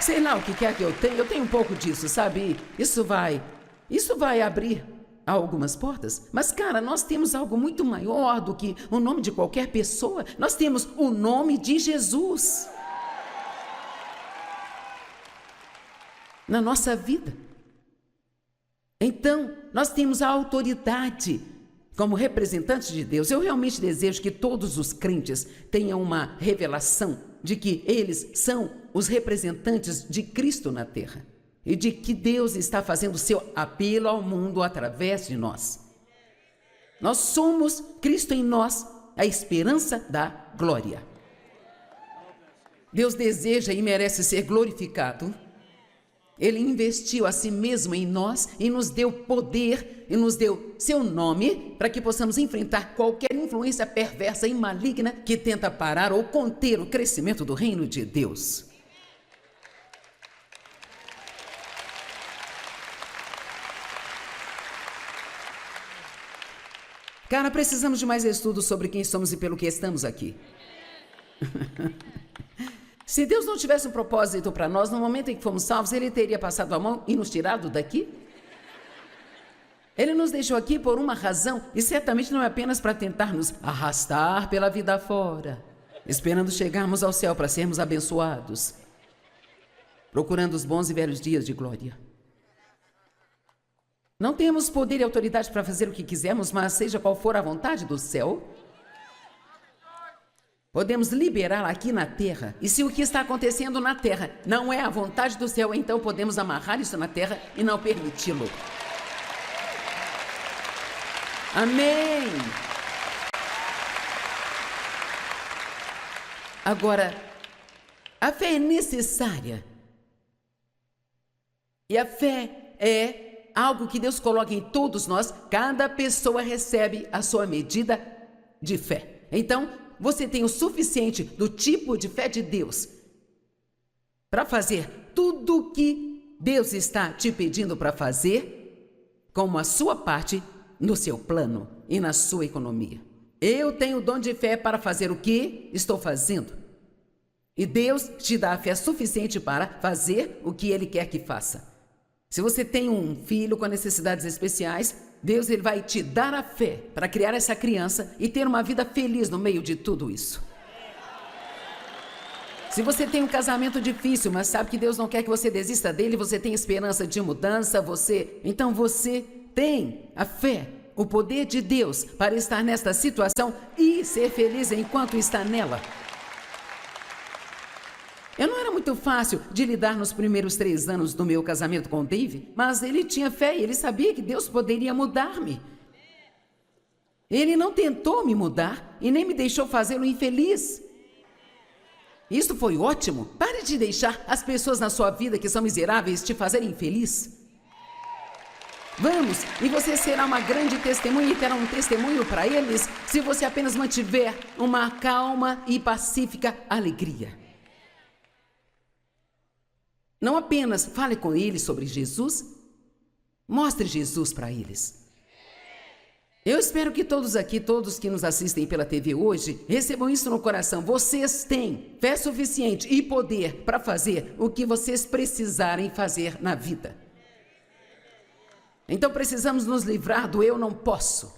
sei lá o que quer que eu tenho um pouco disso, sabe? Isso vai abrir algumas portas. Mas, cara, nós temos algo muito maior do que o nome de qualquer pessoa. Nós temos o nome de Jesus na nossa vida. Então, nós temos a autoridade como representantes de Deus. Eu realmente desejo que todos os crentes tenham uma revelação de que eles são os representantes de Cristo na terra e de que Deus está fazendo seu apelo ao mundo através de nós. Nós somos Cristo em nós, a esperança da glória. Deus deseja e merece ser glorificado. Ele investiu a si mesmo em nós e nos deu poder e nos deu seu nome para que possamos enfrentar qualquer influência perversa e maligna que tenta parar ou conter o crescimento do reino de Deus. Cara, precisamos de mais estudos sobre quem somos e pelo que estamos aqui. Se Deus não tivesse um propósito para nós, no momento em que fomos salvos, Ele teria passado a mão e nos tirado daqui? Ele nos deixou aqui por uma razão, e certamente não é apenas para tentar nos arrastar pela vida fora, esperando chegarmos ao céu para sermos abençoados, procurando os bons e velhos dias de glória. Não temos poder e autoridade para fazer o que quisermos, mas seja qual for a vontade do céu, podemos liberá-la aqui na terra. E se o que está acontecendo na terra não é a vontade do céu, então podemos amarrar isso na terra e não permiti-lo. Amém! Agora, a fé é necessária. E a fé é algo que Deus coloca em todos nós. Cada pessoa recebe a sua medida de fé. Então, você tem o suficiente do tipo de fé de Deus para fazer tudo o que Deus está te pedindo para fazer, como a sua parte no seu plano e na sua economia. Eu tenho o dom de fé para fazer o que estou fazendo. E Deus te dá a fé suficiente para fazer o que Ele quer que faça. Se você tem um filho com necessidades especiais, Deus ele vai te dar a fé para criar essa criança e ter uma vida feliz no meio de tudo isso. Se você tem um casamento difícil, mas sabe que Deus não quer que você desista dele, você tem esperança de mudança, então você tem a fé, o poder de Deus para estar nesta situação e ser feliz enquanto está nela. Eu não era muito fácil de lidar nos primeiros 3 anos do meu casamento com o Dave, mas ele tinha fé e ele sabia que Deus poderia mudar-me. Ele não tentou me mudar e nem me deixou fazê-lo infeliz. Isso foi ótimo. Pare de deixar as pessoas na sua vida que são miseráveis te fazerem infeliz. Vamos, e você será uma grande testemunha e terá um testemunho para eles se você apenas mantiver uma calma e pacífica alegria. Não apenas fale com eles sobre Jesus, mostre Jesus para eles. Eu espero que todos aqui, todos que nos assistem pela TV hoje, recebam isso no coração. Vocês têm fé suficiente e poder para fazer o que vocês precisarem fazer na vida. Então precisamos nos livrar do eu não posso.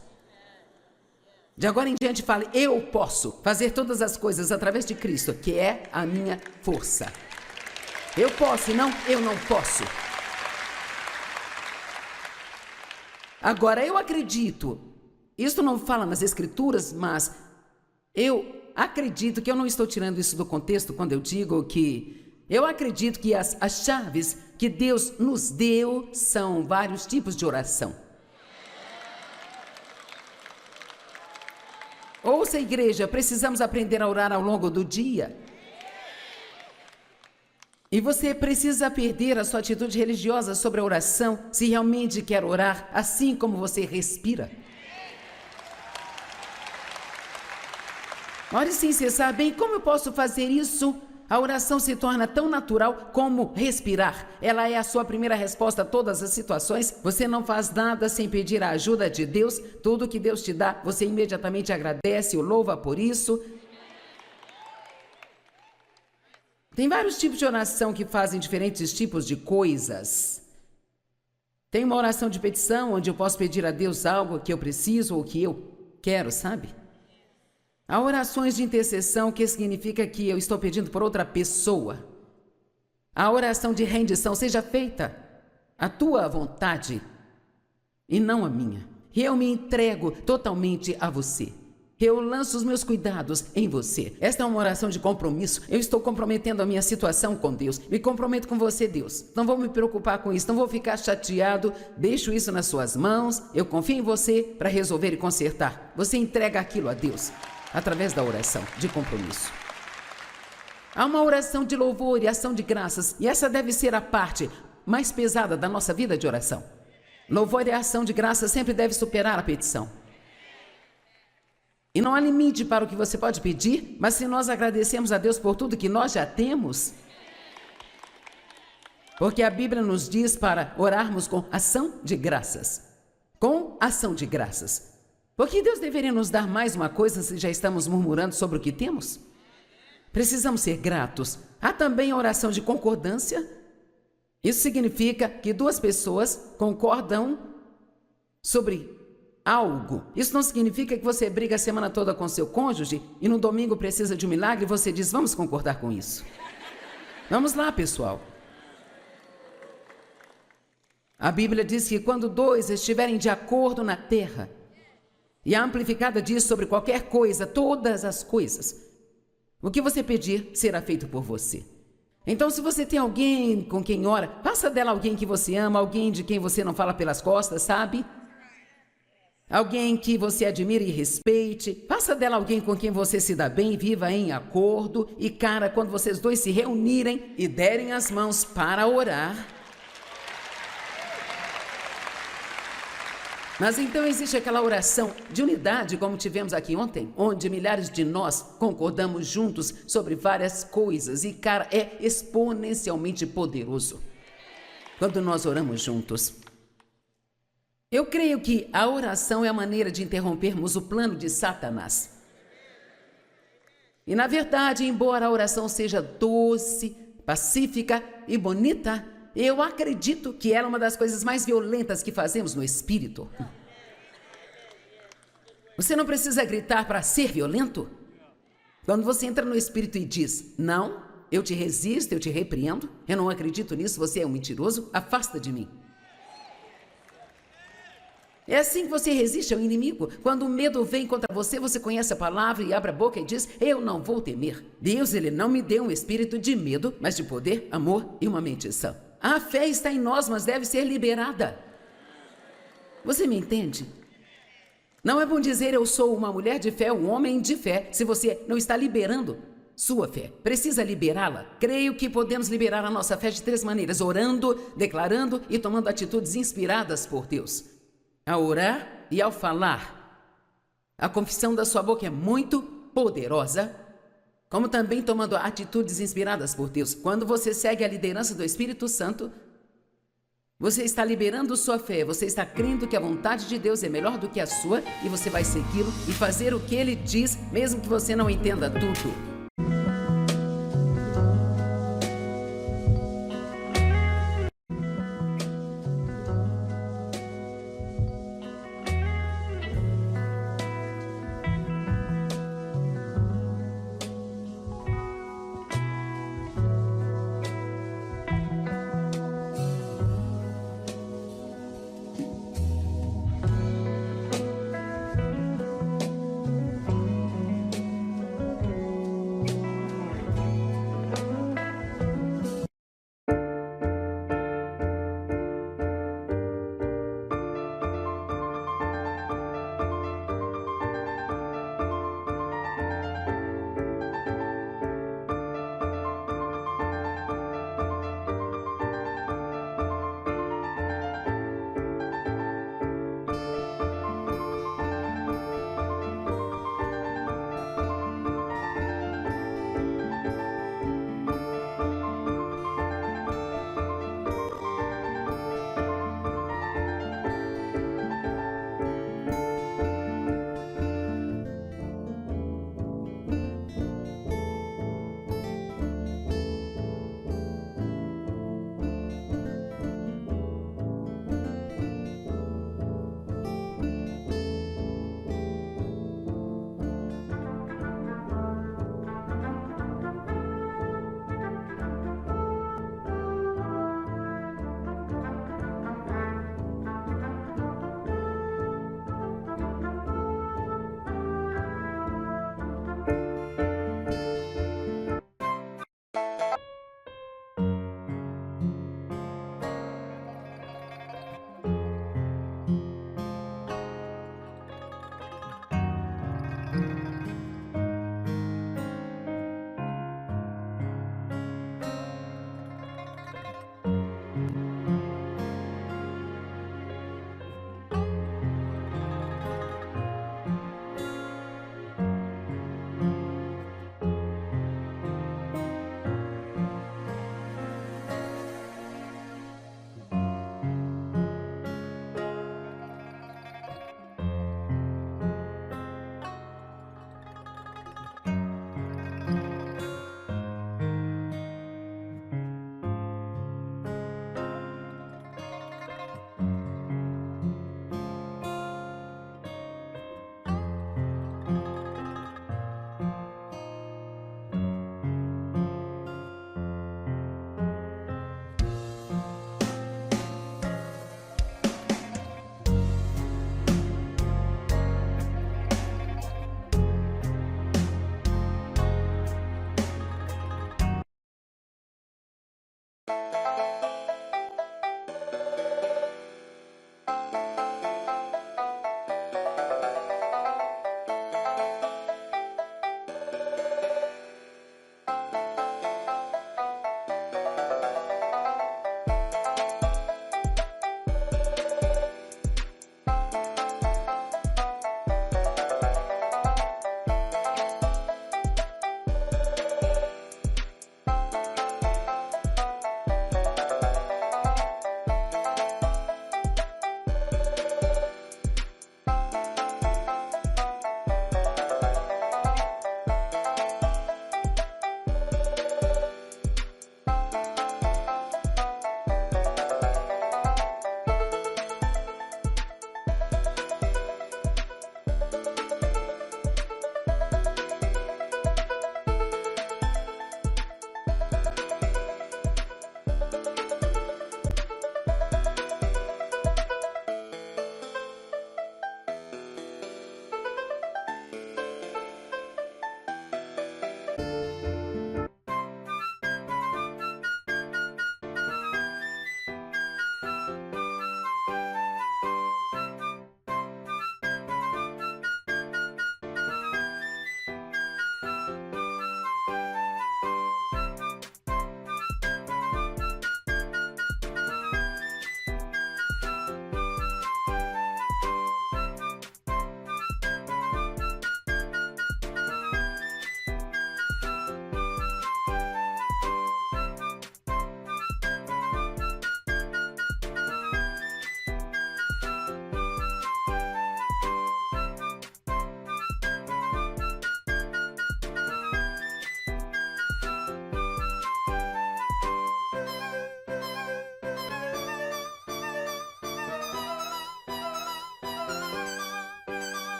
De agora em diante fale, eu posso fazer todas as coisas através de Cristo, que é a minha força. Eu posso, e não, eu não posso. Agora, eu acredito, isso não fala nas Escrituras, mas eu acredito que eu não estou tirando isso do contexto quando eu digo que eu acredito que as chaves que Deus nos deu são vários tipos de oração. Ouça, igreja, precisamos aprender a orar ao longo do dia. E você precisa perder a sua atitude religiosa sobre a oração se realmente quer orar assim como você respira. Ore sem cessar. Bem, como eu posso fazer isso? A oração se torna tão natural como respirar. Ela é a sua primeira resposta a todas as situações. Você não faz nada sem pedir a ajuda de Deus. Tudo que Deus te dá, você imediatamente agradece e o louva por isso. Tem vários tipos de oração que fazem diferentes tipos de coisas. Tem uma oração de petição, onde eu posso pedir a Deus algo que eu preciso ou que eu quero, sabe? Há orações de intercessão, que significa que eu estou pedindo por outra pessoa. A oração de rendição, seja feita a tua vontade e não a minha. Eu me entrego totalmente a você. Eu lanço os meus cuidados em você. Esta é uma oração de compromisso. Eu estou comprometendo a minha situação com Deus. Me comprometo com você, Deus. Não vou me preocupar com isso, não vou ficar chateado. Deixo isso nas suas mãos. Eu confio em você para resolver e consertar. Você entrega aquilo a Deus através da oração de compromisso. Há uma oração de louvor e ação de graças, e essa deve ser a parte mais pesada da nossa vida de oração. Louvor e ação de graças sempre deve superar a petição. E não há limite para o que você pode pedir, mas se nós agradecemos a Deus por tudo que nós já temos, porque a Bíblia nos diz para orarmos com ação de graças. Com ação de graças. Por que Deus deveria nos dar mais uma coisa se já estamos murmurando sobre o que temos? Precisamos ser gratos. Há também a oração de concordância. Isso significa que duas pessoas concordam sobre algo. Isso não significa que você briga a semana toda com seu cônjuge e no domingo precisa de um milagre e você diz, vamos concordar com isso. Vamos lá, pessoal. A Bíblia diz que quando dois estiverem de acordo na terra, e a amplificada diz sobre qualquer coisa, todas as coisas, o que você pedir será feito por você. Então, se você tem alguém com quem ora, faça dela alguém que você ama, alguém de quem você não fala pelas costas, sabe? Alguém que você admira e respeite. Faça dela alguém com quem você se dá bem, viva em acordo. E, cara, quando vocês dois se reunirem e derem as mãos para orar, mas então existe aquela oração de unidade, como tivemos aqui ontem, onde milhares de nós concordamos juntos sobre várias coisas. E, cara, é exponencialmente poderoso quando nós oramos juntos. Eu creio que a oração é a maneira de interrompermos o plano de Satanás. E, na verdade, embora a oração seja doce, pacífica e bonita, eu acredito que ela é uma das coisas mais violentas que fazemos no espírito. Você não precisa gritar para ser violento. Quando você entra no espírito e diz, não, eu te resisto, eu te repreendo, eu não acredito nisso, você é um mentiroso, afasta de mim. É assim que você resiste ao inimigo. Quando o medo vem contra você, você conhece a palavra e abre a boca e diz, eu não vou temer. Deus, ele não me deu um espírito de medo, mas de poder, amor e uma mente sã. A fé está em nós, mas deve ser liberada. Você me entende? Não é bom dizer eu sou uma mulher de fé, um homem de fé, se você não está liberando sua fé. Precisa liberá-la. Creio que podemos liberar a nossa fé de 3 maneiras: orando, declarando e tomando atitudes inspiradas por Deus. Ao orar e ao falar. A confissão da sua boca é muito poderosa, como também tomando atitudes inspiradas por Deus. Quando você segue a liderança do Espírito Santo, você está liberando sua fé, você está crendo que a vontade de Deus é melhor do que a sua e você vai segui-lo e fazer o que ele diz, mesmo que você não entenda tudo.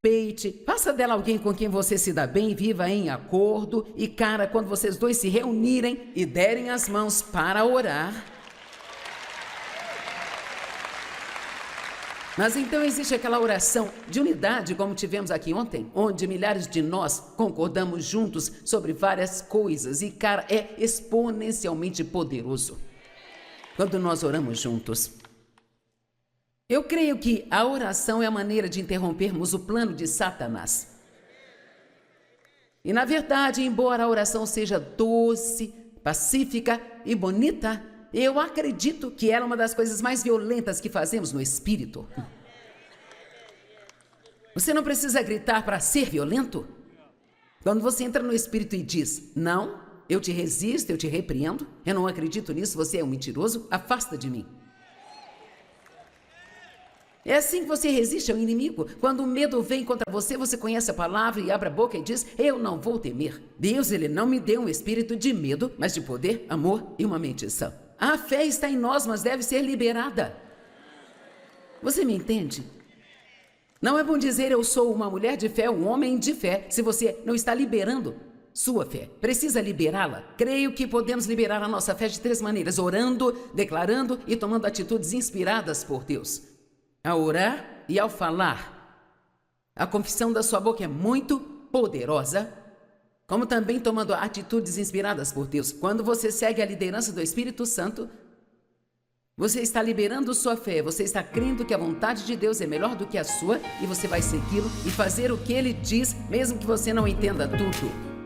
respeite, faça dela alguém com quem você se dá bem, viva em acordo. E, cara, quando vocês dois se reunirem e derem as mãos para orar... Mas então existe aquela oração de unidade, como tivemos aqui ontem, onde milhares de nós concordamos juntos sobre várias coisas. E, cara, é exponencialmente poderoso quando nós oramos juntos. Eu creio que a oração é a maneira de interrompermos o plano de Satanás. E, na verdade, embora a oração seja doce, pacífica e bonita, eu acredito que ela é uma das coisas mais violentas que fazemos no espírito. Você não precisa gritar para ser violento. Quando você entra no espírito e diz, não, eu te resisto, eu te repreendo, eu não acredito nisso, você é um mentiroso, afasta de mim. É assim que você resiste ao inimigo. Quando o medo vem contra você, você conhece a palavra e abre a boca e diz, eu não vou temer. Deus, ele não me deu um espírito de medo, mas de poder, amor e uma mente sã. A fé está em nós, mas deve ser liberada. Você me entende? Não é bom dizer eu sou uma mulher de fé, um homem de fé, se você não está liberando sua fé. Precisa liberá-la. Creio que podemos liberar a nossa fé de 3 maneiras: orando, declarando e tomando atitudes inspiradas por Deus. Ao orar e ao falar. A confissão da sua boca é muito poderosa, como também tomando atitudes inspiradas por Deus. Quando você segue a liderança do Espírito Santo, você está liberando sua fé, você está crendo que a vontade de Deus é melhor do que a sua e você vai segui-lo e fazer o que ele diz, mesmo que você não entenda tudo.